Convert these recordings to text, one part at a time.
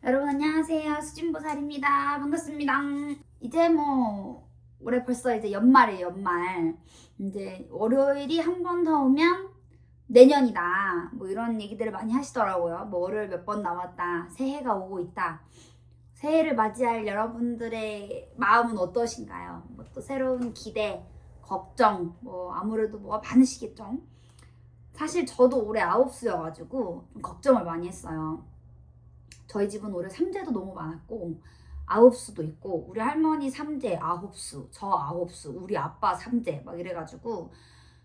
여러분 안녕하세요. 수진보살입니다. 반갑습니다. 이제 올해 벌써 이제 연말이에요. 연말. 이제 월요일이 한 번 더 오면 내년이다. 이런 얘기들을 많이 하시더라고요. 월요일 몇 번 남았다. 새해가 오고 있다. 새해를 맞이할 여러분들의 마음은 어떠신가요? 또 새로운 기대, 걱정, 아무래도 뭐가 많으시겠죠? 사실 저도 올해 아홉수여가지고 좀 걱정을 많이 했어요. 저희 집은 올해 삼재도 너무 많았고 아홉수도 있고 우리 할머니 삼재 아홉수, 저 아홉수, 우리 아빠 삼재 막 이래가지고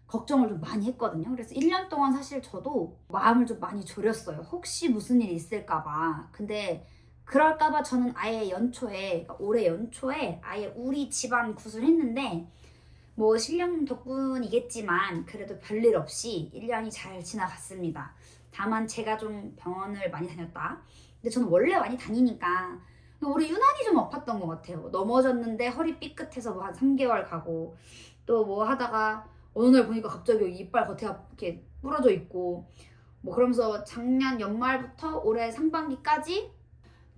걱정을 좀 많이 했거든요. 그래서 1년 동안 사실 저도 마음을 좀 많이 졸였어요. 혹시 무슨 일이 있을까봐. 근데 그럴까봐 저는 아예 연초에, 그러니까 올해 연초에 아예 우리 집안 구슬했는데 신령 덕분이겠지만 그래도 별일 없이 1년이 잘 지나갔습니다. 다만 제가 좀 병원을 많이 다녔다. 근데 저는 원래 많이 다니니까 우리 유난히 좀 아팠던 것 같아요. 넘어졌는데 허리 삐끗해서 한 3개월 가고 또 하다가 어느 날 보니까 갑자기 이빨 겉에가 이렇게 부러져 있고 그러면서 작년 연말부터 올해 상반기까지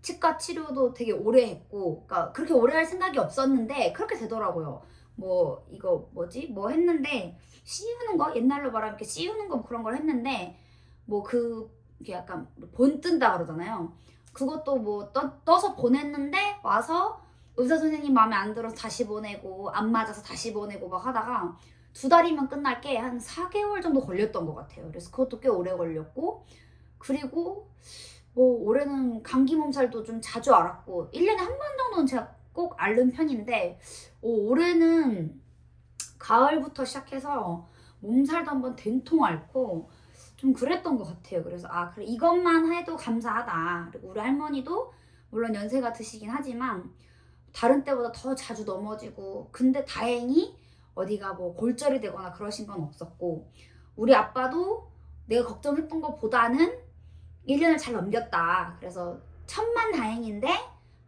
치과 치료도 되게 오래 했고, 그러니까 그렇게 오래 할 생각이 없었는데 그렇게 되더라고요. 이거 했는데 씌우는 거, 옛날로 말하면 이렇게 씌우는 거 그런 걸 했는데 이게 약간 본 뜬다 그러잖아요. 그것도 떠서 보냈는데 와서 의사 선생님 마음에 안 들어서 다시 보내고 안 맞아서 다시 보내고 막 하다가 2달이면 끝날 게 한 4개월 정도 걸렸던 것 같아요. 그래서 그것도 꽤 오래 걸렸고, 그리고 올해는 감기 몸살도 좀 자주 앓았고 1년에 한 번 정도는 제가 꼭 앓는 편인데 올해는 가을부터 시작해서 몸살도 한번 된통 앓고 좀 그랬던 것 같아요. 그래서 그래, 이것만 해도 감사하다. 그리고 우리 할머니도 물론 연세가 드시긴 하지만 다른 때보다 더 자주 넘어지고, 근데 다행히 어디가 골절이 되거나 그러신 건 없었고, 우리 아빠도 내가 걱정했던 것보다는 1년을 잘 넘겼다. 그래서 천만다행인데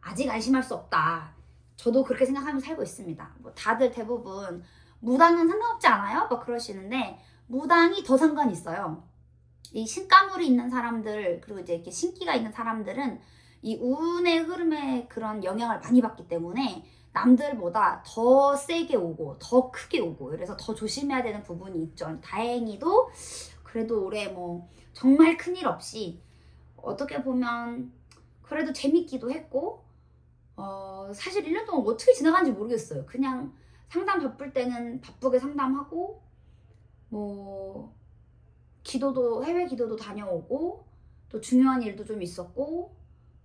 아직 안심할 수 없다. 저도 그렇게 생각하면서 살고 있습니다. 다들 대부분 무당은 상관없지 않아요? 그러시는데 무당이 더 상관이 있어요. 이 신가물이 있는 사람들, 그리고 이제 이렇게 신기가 있는 사람들은 이 운의 흐름에 그런 영향을 많이 받기 때문에 남들보다 더 세게 오고 더 크게 오고, 그래서 더 조심해야 되는 부분이 있죠. 다행히도 그래도 올해 정말 큰일 없이 어떻게 보면 그래도 재밌기도 했고, 사실 1년 동안 어떻게 지나가는지 모르겠어요. 그냥 상담 바쁠 때는 바쁘게 상담하고 해외 기도도 다녀오고 또 중요한 일도 좀 있었고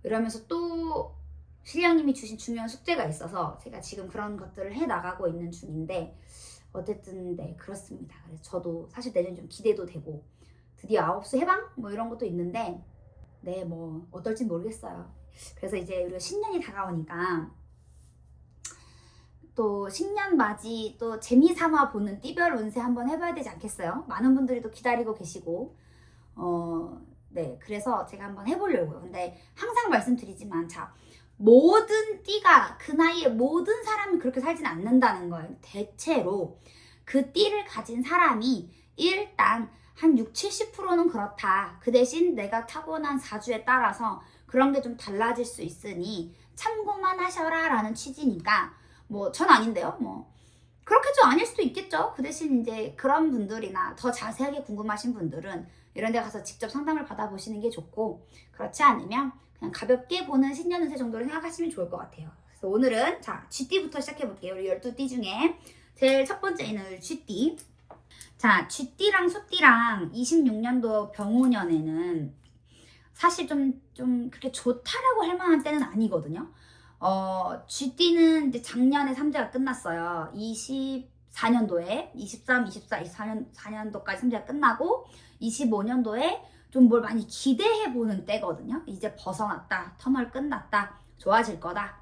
이러면서 또 신령님이 주신 중요한 숙제가 있어서 제가 지금 그런 것들을 해나가고 있는 중인데, 어쨌든 네, 그렇습니다. 그래서 저도 사실 내년 좀 기대도 되고 드디어 아홉수 해방? 이런 것도 있는데 네, 어떨지 모르겠어요. 그래서 이제 우리가 신년이 다가오니까 또 신년 맞이 또 재미삼아 보는 띠별 운세 한번 해봐야 되지 않겠어요? 많은 분들이 또 기다리고 계시고 네, 그래서 제가 한번 해보려고요. 근데 항상 말씀드리지만 모든 띠가 그 나이에 모든 사람이 그렇게 살진 않는다는 거예요. 대체로 그 띠를 가진 사람이 일단 한 60-70%는 그렇다. 그 대신 내가 타고난 사주에 따라서 그런 게 좀 달라질 수 있으니 참고만 하셔라 라는 취지니까 전 아닌데요. 그렇게 좀 아닐 수도 있겠죠. 그 대신 이제 그런 분들이나 더 자세하게 궁금하신 분들은 이런 데 가서 직접 상담을 받아보시는 게 좋고, 그렇지 않으면 그냥 가볍게 보는 신년 운세 정도로 생각하시면 좋을 것 같아요. 그래서 오늘은 쥐띠부터 시작해볼게요. 우리 12띠 중에 제일 첫 번째는 쥐띠. 쥐띠랑 소띠랑 26년도 병오년에는 사실 좀 그렇게 좋다라고 할 만한 때는 아니거든요. 쥐띠는 이제 작년에 삼재가 끝났어요. 24년도에 23, 24, 24년도까지 삼재가 끝나고 25년도에 좀 뭘 많이 기대해보는 때거든요. 이제 벗어났다, 터널 끝났다, 좋아질 거다.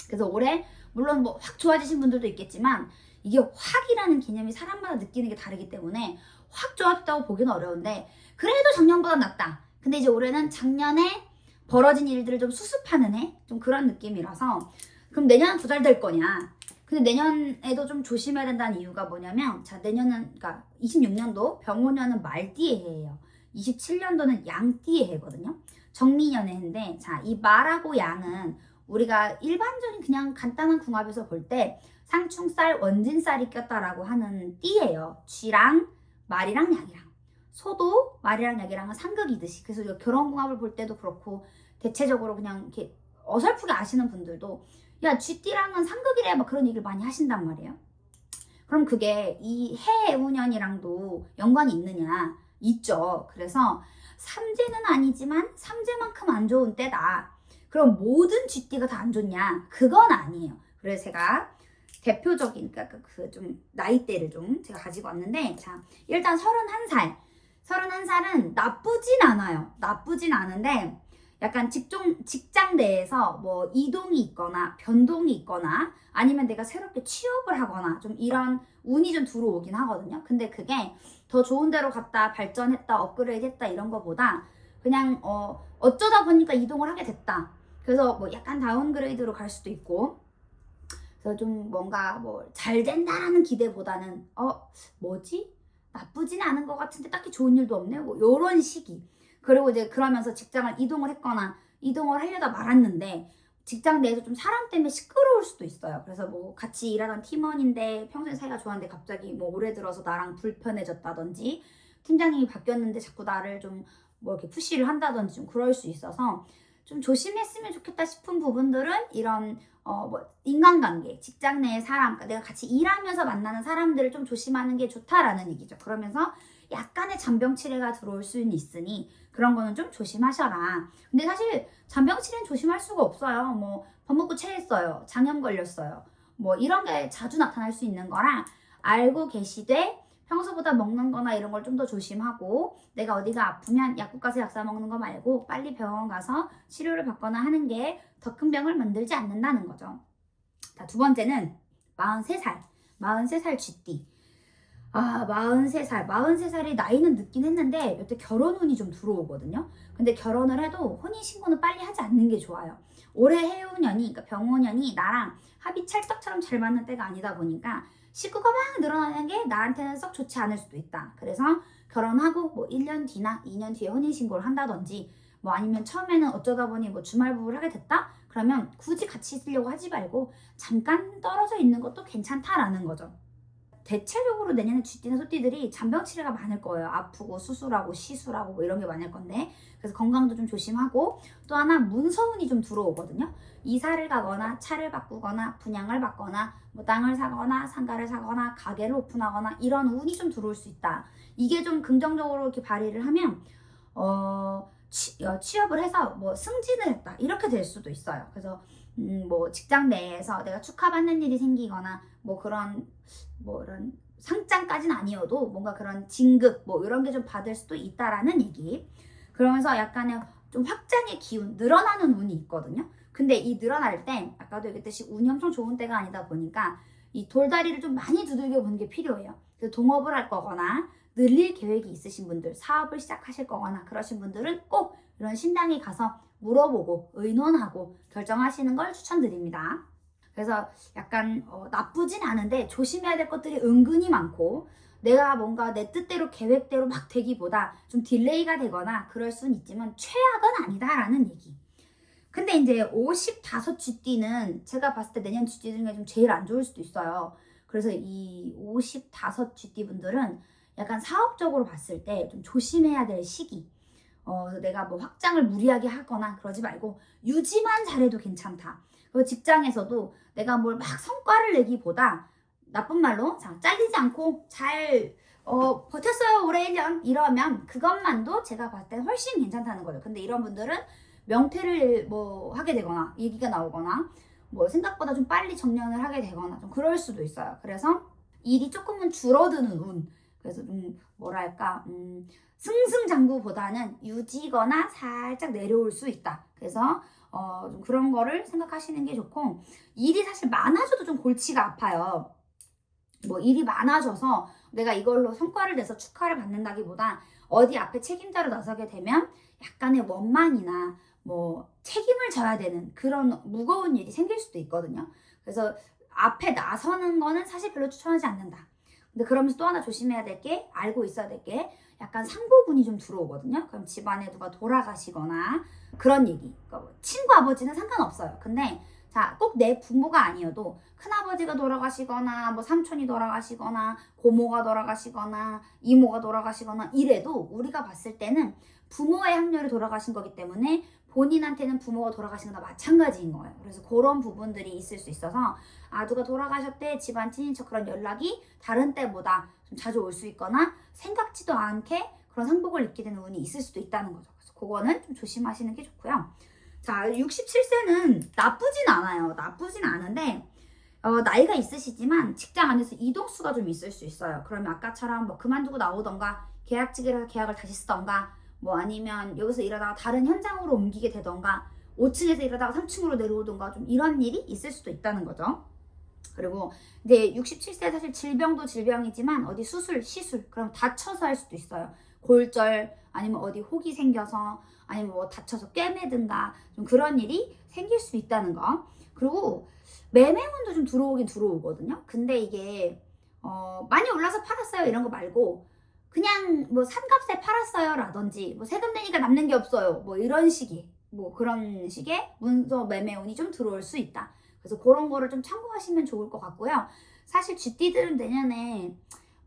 그래서 올해 물론 확 좋아지신 분들도 있겠지만 이게 확이라는 개념이 사람마다 느끼는 게 다르기 때문에 확 좋아졌다고 보기는 어려운데 그래도 작년보다 낫다. 근데 이제 올해는 작년에 벌어진 일들을 좀 수습하는 해? 좀 그런 느낌이라서, 그럼 내년은 더 잘 될 거냐? 근데 내년에도 좀 조심해야 된다는 이유가 뭐냐면, 내년은, 그러니까 26년도 병오년은 말띠의 해예요. 27년도는 양띠의 해거든요. 정미년의 해인데, 자, 이 말하고 양은 우리가 일반적인 그냥 간단한 궁합에서 볼 때 상충살, 원진살이 꼈다라고 하는 띠예요. 쥐랑 말이랑 양이랑. 소도 말이랑 양이랑은 상극이듯이. 그래서 우리가 결혼궁합을 볼 때도 그렇고, 대체적으로 그냥 이렇게 어설프게 아시는 분들도 야, 쥐띠랑은 상극이래 막 그런 얘기를 많이 하신단 말이에요. 그럼 그게 이 해운년이랑도 연관이 있느냐? 있죠. 그래서 삼재는 아니지만 삼재만큼 안 좋은 때다. 그럼 모든 쥐띠가 다 안 좋냐? 그건 아니에요. 그래서 제가 대표적인 그 좀 나이대를 좀 제가 가지고 왔는데, 자, 일단 31살. 31살은 나쁘진 않아요. 나쁘진 않은데 약간 직장 내에서 뭐 이동이 있거나 변동이 있거나 아니면 내가 새롭게 취업을 하거나 좀 이런 운이 좀 들어오긴 하거든요. 근데 그게 더 좋은 데로 갔다, 발전했다, 업그레이드 했다 이런 거보다 그냥 어쩌다 보니까 이동을 하게 됐다. 그래서 뭐 약간 다운그레이드로 갈 수도 있고, 그래서 좀 뭔가 뭐 잘 된다라는 기대보다는 뭐지? 나쁘진 않은 것 같은데 딱히 좋은 일도 없네? 뭐 요런 시기. 그리고 이제 그러면서 직장을 이동을 했거나 이동을 하려다 말았는데 직장 내에서 좀 사람 때문에 시끄러울 수도 있어요. 그래서 뭐 같이 일하던 팀원인데 평소에 사이가 좋았는데 갑자기 뭐 올해 들어서 나랑 불편해졌다든지 팀장님이 바뀌었는데 자꾸 나를 좀 뭐 이렇게 푸시를 한다든지 좀 그럴 수 있어서 좀 조심했으면 좋겠다 싶은 부분들은 이런 뭐 인간관계, 직장 내의 사람, 그러니까 내가 같이 일하면서 만나는 사람들을 좀 조심하는 게 좋다라는 얘기죠. 그러면서 약간의 잔병치레가 들어올 수는 있으니 그런 거는 좀 조심하셔라. 근데 사실 잔병치레는 조심할 수가 없어요. 뭐 밥 먹고 체했어요, 장염 걸렸어요, 뭐 이런 게 자주 나타날 수 있는 거라 알고 계시되 평소보다 먹는 거나 이런 걸 좀 더 조심하고, 내가 어디가 아프면 약국 가서 약 사 먹는 거 말고 빨리 병원 가서 치료를 받거나 하는 게 더 큰 병을 만들지 않는다는 거죠. 자, 두 번째는 43살. 43살 쥐띠. 43살이 나이는 늦긴 했는데 이때 결혼 운이 좀 들어오거든요. 근데 결혼을 해도 혼인신고는 빨리 하지 않는 게 좋아요. 올해 해운년이, 그러니까 병호년이 나랑 합이 찰떡처럼 잘 맞는 때가 아니다 보니까 식구가 막 늘어나는 게 나한테는 썩 좋지 않을 수도 있다. 그래서 결혼하고 뭐 1년 뒤나 2년 뒤에 혼인신고를 한다든지, 뭐 아니면 처음에는 어쩌다 보니 뭐 주말부부를 하게 됐다? 그러면 굳이 같이 있으려고 하지 말고 잠깐 떨어져 있는 것도 괜찮다라는 거죠. 대체적으로 내년에 쥐띠나 소띠들이 잔병치레가 많을 거예요. 아프고 수술하고 시술하고 뭐 이런 게 많을 건데, 그래서 건강도 좀 조심하고, 또 하나 문서운이 좀 들어오거든요. 이사를 가거나 차를 바꾸거나 분양을 받거나 뭐 땅을 사거나 상가를 사거나 가게를 오픈하거나 이런 운이 좀 들어올 수 있다. 이게 좀 긍정적으로 이렇게 발휘를 하면 취업을 해서 뭐 승진을 했다 이렇게 될 수도 있어요. 그래서 뭐 직장 내에서 내가 축하받는 일이 생기거나 뭐 그런 뭐 이런 상장까지는 아니어도 뭔가 그런 진급 뭐 이런 게 좀 받을 수도 있다라는 얘기. 그러면서 약간의 좀 확장의 기운, 늘어나는 운이 있거든요. 근데 이 늘어날 때 아까도 얘기했듯이 운이 엄청 좋은 때가 아니다 보니까 이 돌다리를 좀 많이 두들겨 보는 게 필요해요. 그래서 동업을 할 거거나 늘릴 계획이 있으신 분들, 사업을 시작하실 거거나 그러신 분들은 꼭 이런 신당에 가서 물어보고 의논하고 결정하시는 걸 추천드립니다. 그래서 약간 나쁘진 않은데 조심해야 될 것들이 은근히 많고, 내가 뭔가 내 뜻대로 계획대로 막 되기보다 좀 딜레이가 되거나 그럴 수는 있지만 최악은 아니다라는 얘기. 근데 이제 55 쥐띠는 제가 봤을 때 내년 쥐띠 중에 좀 제일 안 좋을 수도 있어요. 그래서 이 55 쥐띠 분들은 약간 사업적으로 봤을 때 좀 조심해야 될 시기. 내가 뭐 확장을 무리하게 하거나 그러지 말고 유지만 잘해도 괜찮다. 그리고 직장에서도 내가 뭘 막 성과를 내기보다 나쁜 말로 잘리지 않고 잘 버텼어요 올해 1년 이러면 그것만도 제가 봤을 때 훨씬 괜찮다는 거죠. 근데 이런 분들은 명퇴를 뭐 하게 되거나 얘기가 나오거나 뭐 생각보다 좀 빨리 정년을 하게 되거나 좀 그럴 수도 있어요. 그래서 일이 조금은 줄어드는 운. 그래서 좀 뭐랄까 승승장구보다는 유지거나 살짝 내려올 수 있다. 그래서 좀 그런 거를 생각하시는 게 좋고, 일이 사실 많아져도 좀 골치가 아파요. 뭐 일이 많아져서 내가 이걸로 성과를 내서 축하를 받는다기보다 어디 앞에 책임자로 나서게 되면 약간의 원망이나 뭐 책임을 져야 되는 그런 무거운 일이 생길 수도 있거든요. 그래서 앞에 나서는 거는 사실 별로 추천하지 않는다. 근데 그러면서 또 하나 조심해야 될 게, 알고 있어야 될 게, 약간 상보분이 좀 들어오거든요. 그럼 집안에 누가 돌아가시거나 그런 얘기. 그러니까 뭐 친구 아버지는 상관없어요. 근데 자, 꼭 내 부모가 아니어도 큰아버지가 돌아가시거나 뭐 삼촌이 돌아가시거나 고모가 돌아가시거나 이모가 돌아가시거나 이래도 우리가 봤을 때는 부모의 확률이 돌아가신 거기 때문에 본인한테는 부모가 돌아가신 거나 마찬가지인 거예요. 그래서 그런 부분들이 있을 수 있어서 누가 돌아가셨대, 집안 친인척 그런 연락이 다른 때보다 좀 자주 올 수 있거나 생각지도 않게 그런 상복을 입게 되는 운이 있을 수도 있다는 거죠. 그래서 그거는 좀 조심하시는 게 좋고요. 자, 67세는 나쁘진 않아요. 나쁘진 않은데 나이가 있으시지만 직장 안에서 이동수가 좀 있을 수 있어요. 그러면 아까처럼 뭐 그만두고 나오던가 계약직이라서 계약을 다시 쓰던가 뭐 아니면 여기서 일하다가 다른 현장으로 옮기게 되던가 5층에서 일하다가 3층으로 내려오던가 좀 이런 일이 있을 수도 있다는 거죠. 그리고 이제 67세 사실 질병도 질병이지만 어디 수술, 시술 그럼 다쳐서 할 수도 있어요. 골절 아니면 어디 혹이 생겨서 아니면 뭐 다쳐서 꿰매든가 좀 그런 일이 생길 수 있다는 거. 그리고 매매운도 좀 들어오긴 들어오거든요. 근데 이게 많이 올라서 팔았어요 이런 거 말고 그냥 뭐 산값에 팔았어요 라든지 뭐 세금 내니까 남는 게 없어요 뭐 이런 식의 뭐 그런 식의 문서 매매운이 좀 들어올 수 있다. 그래서 그런 거를 좀 참고하시면 좋을 것 같고요. 사실 쥐띠들은 내년에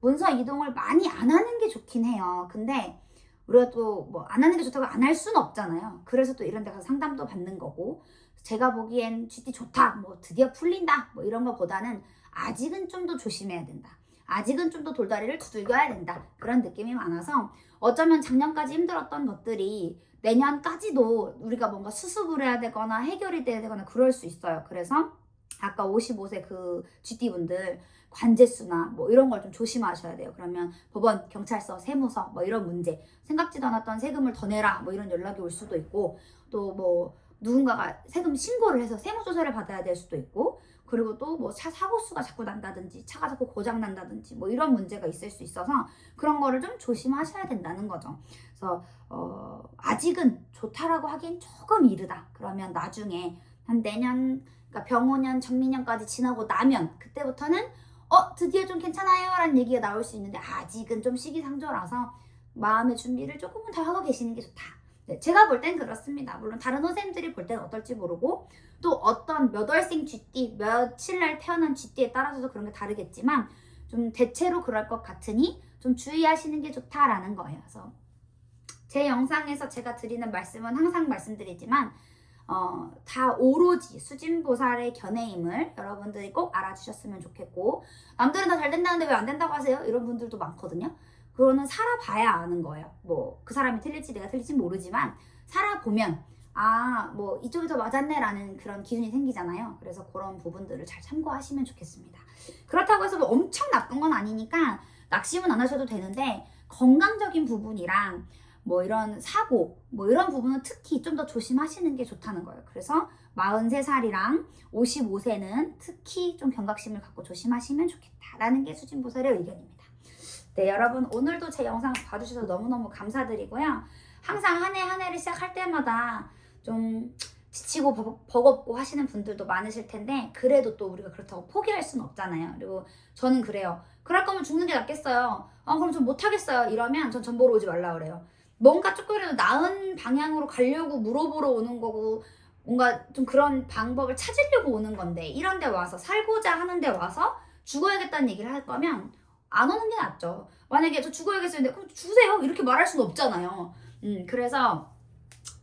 문서 이동을 많이 안 하는 게 좋긴 해요. 근데 우리가 또 뭐 안 하는 게 좋다고 안 할 수는 없잖아요. 그래서 또 이런 데 가서 상담도 받는 거고 제가 보기엔 쥐띠 좋다 뭐 드디어 풀린다 뭐 이런 거보다는 아직은 좀 더 조심해야 된다. 아직은 좀 더 돌다리를 두들겨야 된다. 그런 느낌이 많아서 어쩌면 작년까지 힘들었던 것들이 내년까지도 우리가 뭔가 수습을 해야 되거나 해결이 돼야 되거나 그럴 수 있어요. 그래서 아까 55세 그 GT분들 관제수나 뭐 이런 걸 좀 조심하셔야 돼요. 그러면 법원, 경찰서, 세무서 뭐 이런 문제 생각지도 않았던 세금을 더 내라 뭐 이런 연락이 올 수도 있고 또 뭐 누군가가 세금 신고를 해서 세무조사를 받아야 될 수도 있고 그리고 또 뭐 차 사고수가 자꾸 난다든지 차가 자꾸 고장 난다든지 뭐 이런 문제가 있을 수 있어서 그런 거를 좀 조심하셔야 된다는 거죠. 그래서 아직은 좋다라고 하기엔 조금 이르다. 그러면 나중에 한 내년 그러니까 병오년, 정미년까지 지나고 나면 그때부터는 드디어 좀 괜찮아요 라는 얘기가 나올 수 있는데 아직은 좀 시기상조라서 마음의 준비를 조금은 더 하고 계시는 게 좋다. 네, 제가 볼 땐 그렇습니다. 물론 다른 선생님들이 볼 때는 어떨지 모르고 또 어떤 몇 월생 쥐띠, 며칠날 태어난 쥐띠에 따라서도 그런 게 다르겠지만 좀 대체로 그럴 것 같으니 좀 주의하시는 게 좋다라는 거예요. 그래서 제 영상에서 제가 드리는 말씀은 항상 말씀드리지만 다 오로지 수진보살의 견해임을 여러분들이 꼭 알아주셨으면 좋겠고 남들은 다 잘 된다는데 왜 안 된다고 하세요? 이런 분들도 많거든요. 그거는 살아봐야 아는 거예요. 뭐 그 사람이 틀릴지 내가 틀릴지 모르지만 살아보면 뭐 이쪽이 더 맞았네 라는 그런 기준이 생기잖아요. 그래서 그런 부분들을 잘 참고하시면 좋겠습니다. 그렇다고 해서 뭐 엄청 나쁜 건 아니니까 낙심은 안 하셔도 되는데 건강적인 부분이랑 뭐 이런 사고 뭐 이런 부분은 특히 좀 더 조심하시는 게 좋다는 거예요. 그래서 43살이랑 55세는 특히 좀 경각심을 갖고 조심하시면 좋겠다라는 게 수진보살의 의견입니다. 네, 여러분 오늘도 제 영상 봐주셔서 너무너무 감사드리고요. 항상 한 해 한 해를 시작할 때마다 좀 지치고 버겁고 하시는 분들도 많으실 텐데 그래도 또 우리가 그렇다고 포기할 수는 없잖아요. 그리고 저는 그래요. 그럴 거면 죽는 게 낫겠어요. 그럼 전 못하겠어요. 이러면 전 보러 오지 말라 그래요. 뭔가 조금이라도 나은 방향으로 가려고 물어보러 오는 거고 뭔가 좀 그런 방법을 찾으려고 오는 건데 이런 데 와서 살고자 하는 데 와서 죽어야겠다는 얘기를 할 거면 안 오는 게 낫죠. 만약에 저 죽어야겠어요. 그럼 죽으세요. 이렇게 말할 수는 없잖아요. 그래서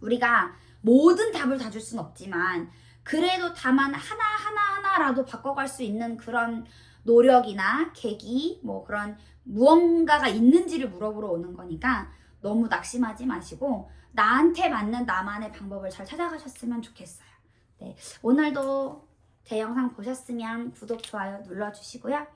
우리가 모든 답을 다 줄 수는 없지만 그래도 다만 하나라도 바꿔갈 수 있는 그런 노력이나 계기 뭐 그런 무언가가 있는지를 물어보러 오는 거니까 너무 낙심하지 마시고 나한테 맞는 나만의 방법을 잘 찾아가셨으면 좋겠어요. 네, 오늘도 제 영상 보셨으면 구독, 좋아요 눌러주시고요.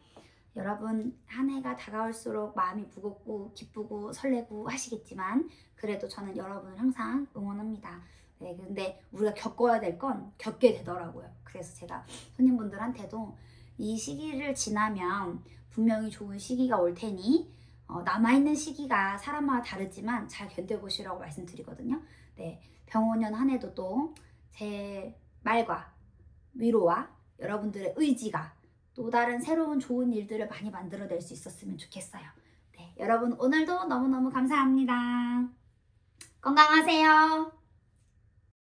여러분 한 해가 다가올수록 마음이 무겁고 기쁘고 설레고 하시겠지만 그래도 저는 여러분을 항상 응원합니다. 네, 근데 우리가 겪어야 될 건 겪게 되더라고요. 그래서 제가 손님분들한테도 이 시기를 지나면 분명히 좋은 시기가 올 테니 남아있는 시기가 사람마다 다르지만 잘 견뎌보시라고 말씀드리거든요. 네, 병오년 한 해도 또 제 말과 위로와 여러분들의 의지가 또 다른 새로운 좋은 일들을 많이 만들어낼 수 있었으면 좋겠어요. 네, 여러분 오늘도 너무너무 감사합니다. 건강하세요.